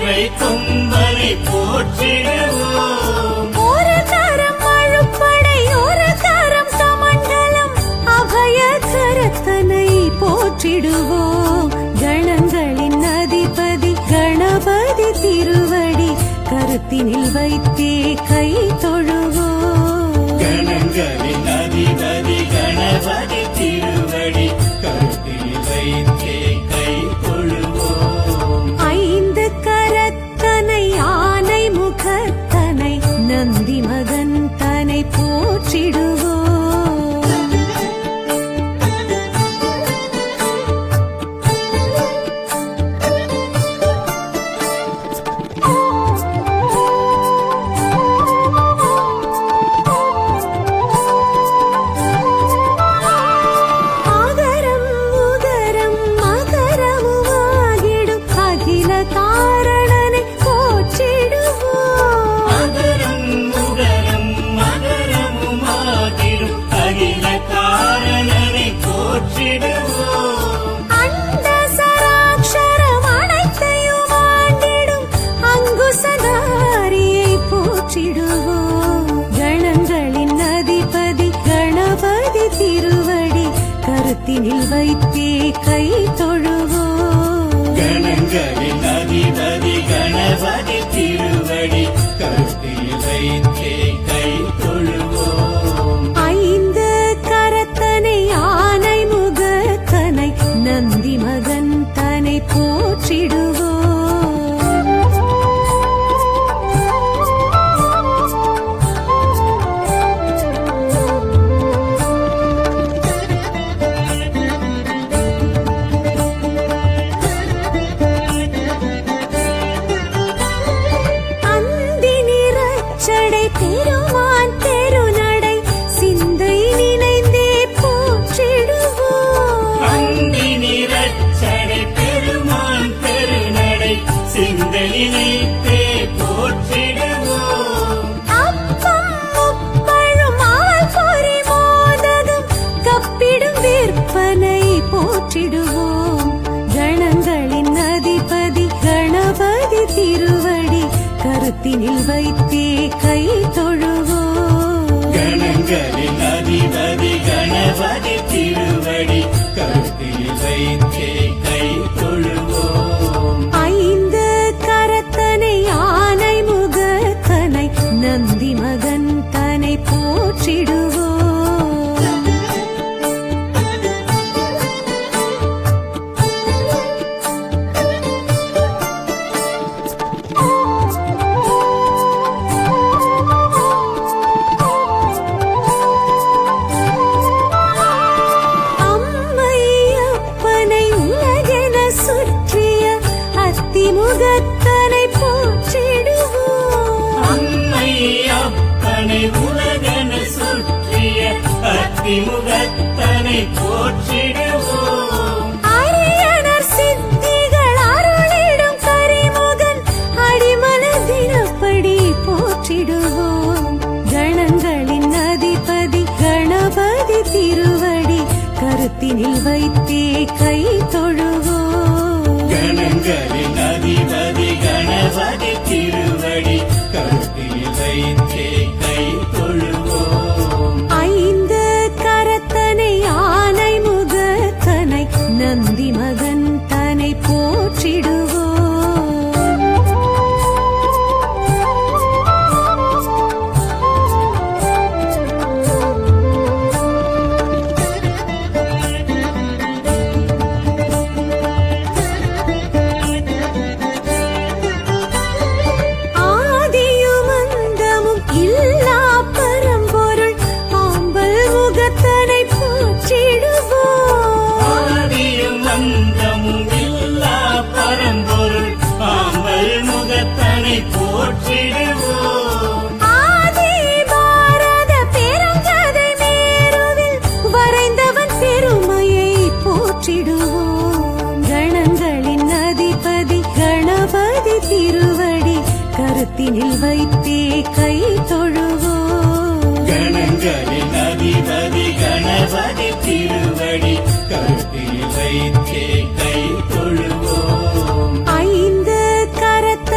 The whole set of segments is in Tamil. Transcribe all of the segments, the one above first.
ஒற்றை கொம்பனை போற்றிடுவோம். ஒரு கரம் அழுப்படை ஒரு கரம் கமண்டலம் அபய கரத்தனை போற்றிடுவோம். கணங்களின் அதிபதி கணபதி திருவடி கருத்தினில் வைத்தே கை தொழுவோம். கணங்களின் அதிபதி கணபதி திருவடி கருத்தில் வைத்தே கை தொழுவோம். ஐந்து கரத்தனை ஆனை முகத்தனை நந்தி மகன் தனை போற்றிடுவோம். ஆகரம் உகரம் மகரமுமாகிடும் அகில காரணனை போற்றிடுவோம். அகரம் உகரம் மகரமுமாகிடும் அகில காரணனை போற்றிடுவோம். அண்ட சராட்சரம் அனைத்தையும் ஆண்டிடும் அங்குசதாரியை போற்றிடுவோம். கணங்களின் அதிபதி கணபதி திருவடி கருத்தினில் வைத்தே கை தொழுவோம். கணங்களின் அதிபதி கணபதி திருவடி கருத்தில் வைத்தே கை தொழுவோம். ஐந்து கரத்தனை ஆனை முகத்தனை நந்தி மகன் தனை போற்றிடுவோம். அந்தி நிறச்சடை பெருமான் தெருநடை சிந்தை நினைந்தே போற்றிடுவோம். அந்தி நிறச்சடை பெருமான் பெருநடை சிந்தனினைத்தே போற்றிடுவோம். அப்பம் முப்பழும் ஆள் பொறி மோதகம் கப்பிடும் விற்பனை போற்றிடுவோம். கணங்களின் அதிபதி கணபதி திருவடி கருத்தினில் வைத்தே கை தொழுவோம். கணங்களின் அதிபதி கணபதி திருவடி கருத்தில் வைத்தே கை தொழுவோம். ஐந்து கரத்தனை ஆனை முகத்தனை நந்தி மகன் தனை போற்றிடுவோம். அம்மையப்பனை உலகென சுற்றிய அத்திமுகத்தனை போற்றிடுவோம். அம்மை அப்பனை உலகன சுற்றிய அத்திமுகத்தனை போற்றிடுவோம். அரியணர் சித்திகள் அருளிடும் கரிமுகன் அடிமனதினப்படி போற்றிடுவோம். கணங்களின் அதிபதி கணபதி திருவடி கருத்தினில் வைத்தே கை தொழுவோம். கணங்களின் அதிபதி கணபதி திருவடி கருத்தில் வைத்தே கை தொழுவோம். ஐந்து கரத்தனை ஆனை முகத்தனை நந்தி மகன் தனை போற்றிடுவோம். ஆதியும் அந்தமும் இல்லா பரம்பொருள் ஆம்பல் முகத்தனை போற்றிடுவோம். ஆதியும் அந்தமும் இல்லா பரம்பொருள் ஆம்பல் முகத்தனை போற்றிடுவோம். ஆதி பாரத பெருங்கதை மேருவில் வரைந்தவன் பெருமையை போற்றிடுவோம். கணங்களின் அதிபதி கணபதி திருவடி கருத்தினில் வைத்தே கை தொழுவோம். கணங்களின் அதிபதி கணபதி திருவடி கருத்தில் வைத்தே கை தொழுவோம். ஐந்து கரத்த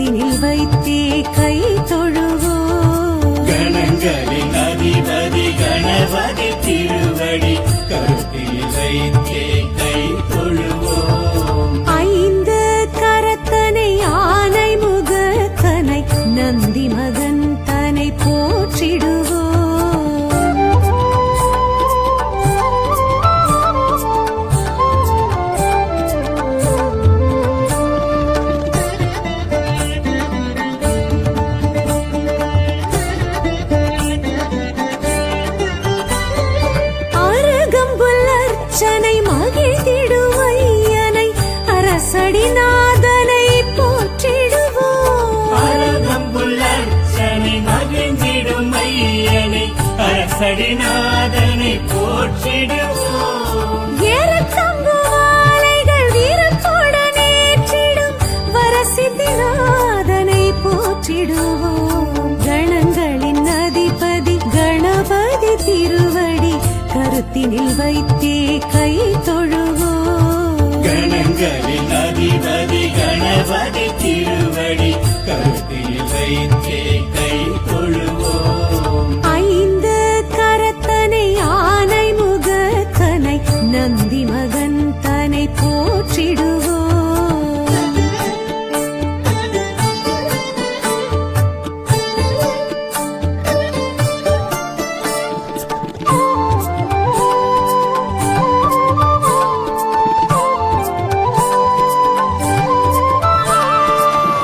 கருத்தினில் வைத்தே கை தொழுவோம். கணங்களின் அதிபதி கணபதி திருவடி கருத்தில் வைத்தே கை தொழுவோம். ஐந்து கரத்தனை ஆனை முகத்தனை நந்தி மகன் தனை போற்றிடுவோம். அருகம்புல்லர்ச்சனை மகிழ்ந்திடும் ஐயனை அரசடிநாதனை போற்றிடுவோம். அருகம்புல்லர்ச்சனை மகிழ்ந்திடும் ஐயனை அரசடிநாதனை போற்றிடுவோம். ஏறத்தம்பு மாலைகள் வீரத்துடன் ஏற்றிடும் வரசித்திநாதனை போற்றிடுவோம். கணங்களின் அதிபதி கணபதி திருவடி கருத்தினில் வைத்தே கை தொழுவோம். கணங்களின் அதிபதி கணபதி திருவடி கருத்தில் வைத்தே கை தொழுவோம். ஐந்து கரத்தனை ஆனை முகத்தனை நந்தி மகன் தனை போற்றிடுவோம்.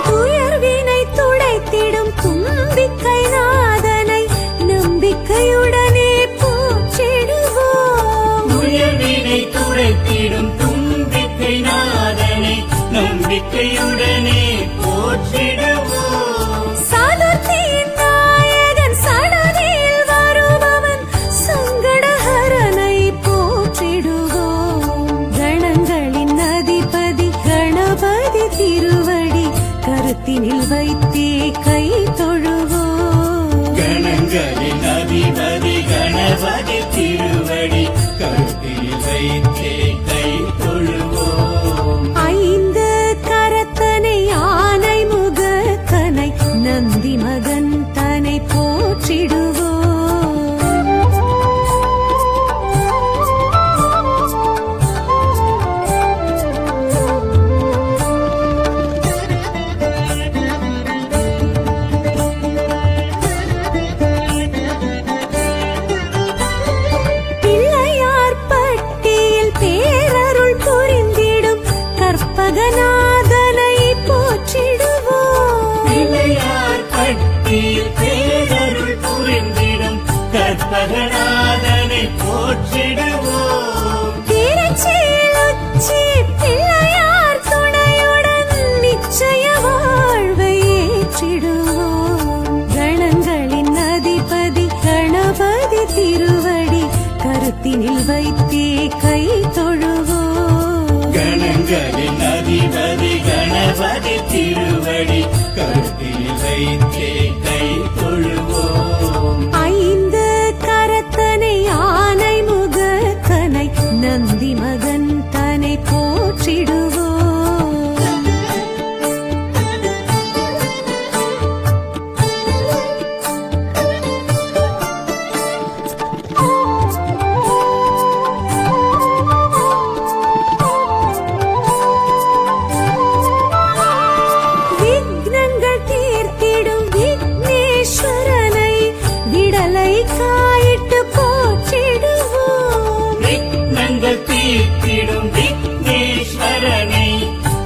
துயர்வினை துடைத்திடும் தும்பிக்கை நாதனை நம்பிக்கையுடனே போற்றிடுவோம். உயர்வினை துடைத்திடும் தும்பிக்கை நாதனை நம்பிக்கையுடனே போற்றிடுவோம். சாதுர்த்தியின் நாயகன் சடதியில் வருபவன் சங்கடஹரனை போற்றிடுவோம். கணங்களின் அதிபதி கணபதி திருவடி கருத்தினில் வைத்தே கை தொழுவோம். கணங்களின் அதிபதி கணபதி திருவடி கருத்தில் வைத்தே கை தொழுவோம். ஐந்து கரத்தனை ஆனை முகத்தனை நந்தி மகன் தனை போற்றிடுவோம். பிள்ளையார் பட்டியில் பேரருள் புரிந்திடும் கற்பகநாதனை போற்றிடுவோம். பிள்ளையார் பட்டியில் பேரருள் புரிந்திடும் கற்பகநாதனை போற்றிடுவோம். திருச்சியில் உச்சி பிள்ளையார் துணையுடன் நிச்சய வாழ்வை ஏற்றிடுவோம். கணங்களின் அதிபதி கணபதி திருவடி கருத்தினில் வைத்தே கை தொழுவோம். கணங்களின் அதிபதி கணபதி திருவடி கருத்தில் வைத்தே கை தொழுவோம். ஐந்து கரத்தனை ஆனை முகத்தனை நந்தி மகன் தனை போற்றிடுவோம். விக்னங்கள் தீர்த்திடும் விக்னேஸ்வரனை விடலை காயிட்டு போற்றிடுவோம். விக்னங்கள் தீர்த்திடும் விக்னேஸ்வரனை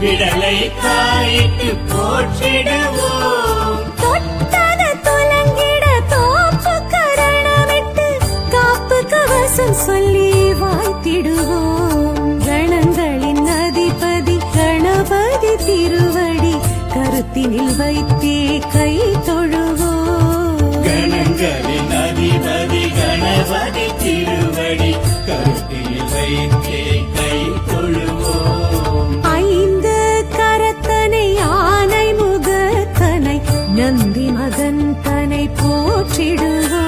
விடலை காயிட்டு போற்றிடுவோம். தொட்டது துலங்கிட தோப்பு கரணமிட்டு காப்பு கவசம் சொல்லி வாழ்த்திடுவோம். கணங்களின் அதிபதி கணபதி திருவடி கருத்தினில் வைத்தே கை தொழுவோம். கணங்களின் அதிபதி கணபதி திருவடி கருத்தில் வைத்தே கை தொழுவோம். ஐந்து கரத்தனை ஆனை முகத்தனை நந்தி மகன் தனை போற்றிடுவோம்.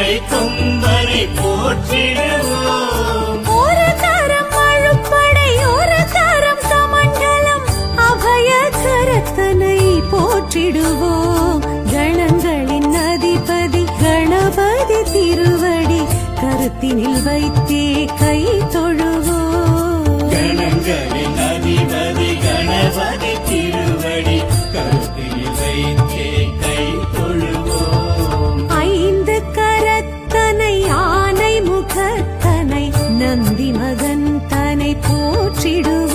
மறை கொம்பனை போற்றிடுவோம். ஒரு கரம் அழுப்படை ஒரு கரம் சமண்டலம் அபய கரத்தனை போற்றிடுவோம். கணங்களின் அதிபதி கணபதி திருவடி கருத்தினில் வைத்தே கை தொழுவோம். கணங்களின் அதிபதி கணபதி திருவடி கருத்தில் வைத்தே கை தொழுவோம். ஐந்து கரத்தனை ஆனை முகத்தனை நந்தி மகன் தனை போற்றிடுவோம்.